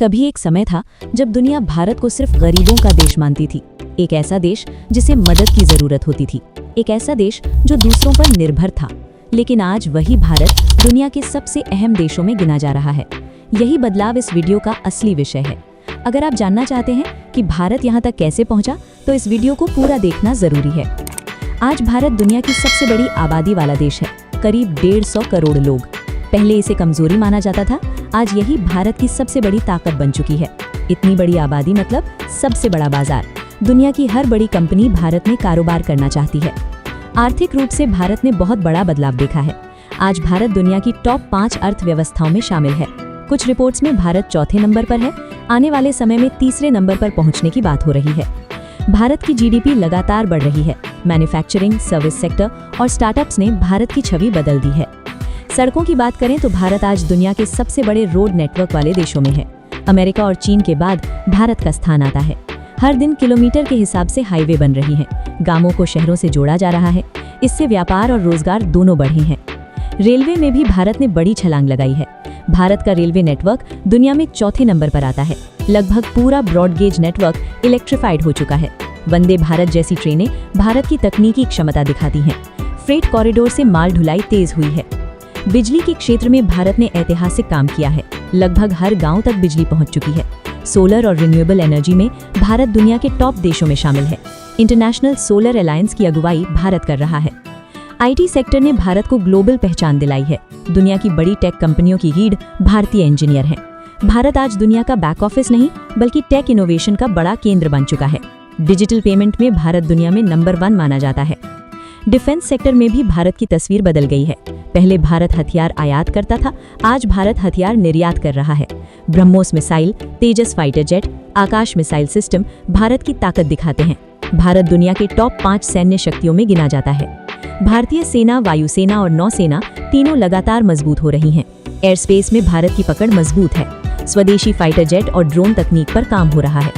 कभी एक समय था जब दुनिया भारत को सिर्फ गरीबों का देश मानती थी। एक ऐसा देश जिसे मदद की जरूरत होती थी, एक ऐसा देश जो दूसरों पर निर्भर था। लेकिन आज वही भारत दुनिया के सबसे अहम देशों में गिना जा रहा है। यही बदलाव इस वीडियो का असली विषय है। अगर आप जानना चाहते हैं कि भारत यहाँ तक कैसे पहुँचा, तो इस वीडियो को पूरा देखना जरूरी है। आज भारत दुनिया की सबसे बड़ी आबादी वाला देश है, करीब 150 करोड़ लोग। पहले इसे कमजोरी माना जाता था, आज यही भारत की सबसे बड़ी ताकत बन चुकी है। इतनी बड़ी आबादी मतलब सबसे बड़ा बाजार। दुनिया की हर बड़ी कंपनी भारत में कारोबार करना चाहती है। आर्थिक रूप से भारत ने बहुत बड़ा बदलाव देखा है। आज भारत दुनिया की टॉप 5 अर्थव्यवस्थाओं में शामिल है। कुछ रिपोर्ट्स में भारत चौथे नंबर पर है। आने वाले समय में तीसरे नंबर पर पहुंचने की बात हो रही है। भारत की जीडीपी लगातार बढ़ रही है। मैन्युफैक्चरिंग, सर्विस सेक्टर और स्टार्टअप्स ने भारत की छवि बदल दी है। सड़कों की बात करें तो भारत आज दुनिया के सबसे बड़े रोड नेटवर्क वाले देशों में है। अमेरिका और चीन के बाद भारत का स्थान आता है। हर दिन किलोमीटर के हिसाब से हाईवे बन रही हैं। गांवों को शहरों से जोड़ा जा रहा है। इससे व्यापार और रोजगार दोनों बढ़े हैं। रेलवे में भी भारत ने बड़ी छलांग लगाई है। भारत का रेलवे नेटवर्क दुनिया में चौथे नंबर पर आता है। लगभग पूरा ब्रॉडगेज नेटवर्क इलेक्ट्रिफाइड हो चुका है। वंदे भारत जैसी ट्रेनें भारत की तकनीकी क्षमता दिखाती हैं। फ्रेट कॉरिडोर से माल ढुलाई तेज हुई है। बिजली के क्षेत्र में भारत ने ऐतिहासिक काम किया है। लगभग हर गांव तक बिजली पहुंच चुकी है। सोलर और रिन्यूएबल एनर्जी में भारत दुनिया के टॉप देशों में शामिल है। इंटरनेशनल सोलर अलायंस की अगुवाई भारत कर रहा है। आईटी सेक्टर ने भारत को ग्लोबल पहचान दिलाई है। दुनिया की बड़ी टेक कंपनियों की रीढ़ भारतीय इंजीनियर हैं। भारत आज दुनिया का बैक ऑफिस नहीं, बल्कि टेक इनोवेशन का बड़ा केंद्र बन चुका है। डिजिटल पेमेंट में भारत दुनिया में नंबर 1 माना जाता है। डिफेंस सेक्टर में भी भारत की तस्वीर बदल गई है। पहले भारत हथियार आयात करता था, आज भारत हथियार निर्यात कर रहा है। ब्रह्मोस मिसाइल, तेजस फाइटर जेट, आकाश मिसाइल सिस्टम भारत की ताकत दिखाते हैं। भारत दुनिया के टॉप 5 सैन्य शक्तियों में गिना जाता है। भारतीय सेना, वायुसेना और नौसेना तीनों लगातार मजबूत हो रही हैं। एयर स्पेस में भारत की पकड़ मजबूत है। स्वदेशी फाइटर जेट और ड्रोन तकनीक पर काम हो रहा है।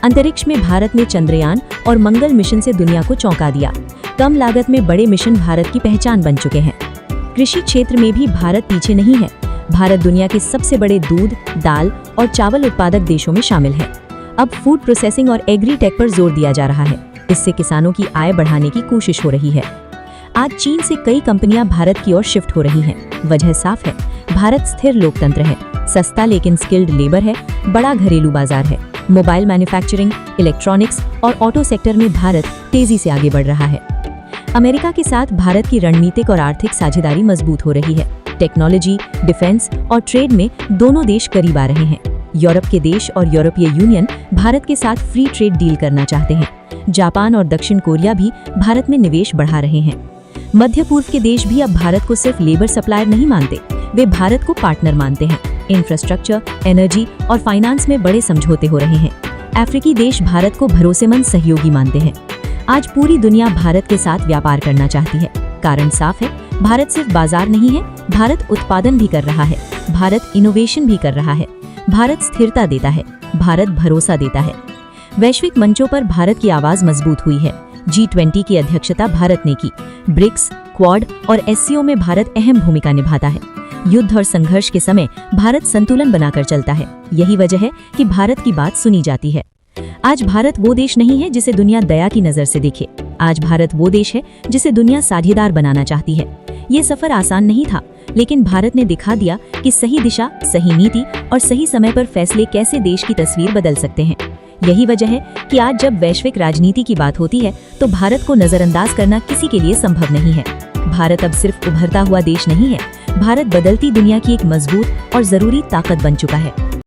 अंतरिक्ष में भारत ने चंद्रयान और मंगल मिशन से दुनिया को चौंका दिया। कम लागत में बड़े मिशन भारत की पहचान बन चुके हैं। कृषि क्षेत्र में भी भारत पीछे नहीं है। भारत दुनिया के सबसे बड़े दूध, दाल और चावल उत्पादक देशों में शामिल है। अब फूड प्रोसेसिंग और एग्री टेक पर जोर दिया जा रहा है। इससे किसानों की आय बढ़ाने की कोशिश हो रही है। आज चीन से कई कंपनियां भारत की ओर शिफ्ट हो रही हैं। वजह साफ है, भारत स्थिर लोकतंत्र है, सस्ता लेकिन स्किल्ड लेबर है, बड़ा घरेलू बाजार है। मोबाइल मैन्युफैक्चरिंग, इलेक्ट्रॉनिक्स और ऑटो सेक्टर में भारत तेजी से आगे बढ़ रहा है। अमेरिका के साथ भारत की रणनीतिक और आर्थिक साझेदारी मजबूत हो रही है। टेक्नोलॉजी, डिफेंस और ट्रेड में दोनों देश करीब आ रहे हैं। यूरोप के देश और यूरोपीय यूनियन भारत के साथ फ्री ट्रेड डील करना चाहते हैं। जापान और दक्षिण कोरिया भी भारत में निवेश बढ़ा रहे हैं। मध्य पूर्व के देश भी अब भारत को सिर्फ लेबर सप्लायर नहीं मानते, वे भारत को पार्टनर मानते हैं। इंफ्रास्ट्रक्चर, एनर्जी और फाइनेंस में बड़े समझौते हो रहे हैं। अफ्रीकी देश भारत को भरोसेमंद सहयोगी मानते हैं। आज पूरी दुनिया भारत के साथ व्यापार करना चाहती है। कारण साफ है, भारत सिर्फ बाजार नहीं है, भारत उत्पादन भी कर रहा है, भारत इनोवेशन भी कर रहा है, भारत स्थिरता देता है, भारत भरोसा देता है। वैश्विक मंचों पर भारत की आवाज मजबूत हुई है। G20 की अध्यक्षता भारत ने की। ब्रिक्स, क्वाड और SCO में भारत अहम भूमिका निभाता है। युद्ध और संघर्ष के समय भारत संतुलन बनाकर चलता है। यही वजह है कि भारत की बात सुनी जाती है। आज भारत वो देश नहीं है जिसे दुनिया दया की नजर से देखे। आज भारत वो देश है जिसे दुनिया साझेदार बनाना चाहती है। ये सफर आसान नहीं था, लेकिन भारत ने दिखा दिया कि सही दिशा, सही नीति और सही समय पर फैसले कैसे देश की तस्वीर बदल सकते हैं। यही वजह है कि आज जब वैश्विक राजनीति की बात होती है, तो भारत को नजरअंदाज करना किसी के लिए संभव नहीं है। भारत अब सिर्फ उभरता हुआ देश नहीं है, भारत बदलती दुनिया की एक मजबूत और जरूरी ताकत बन चुका है।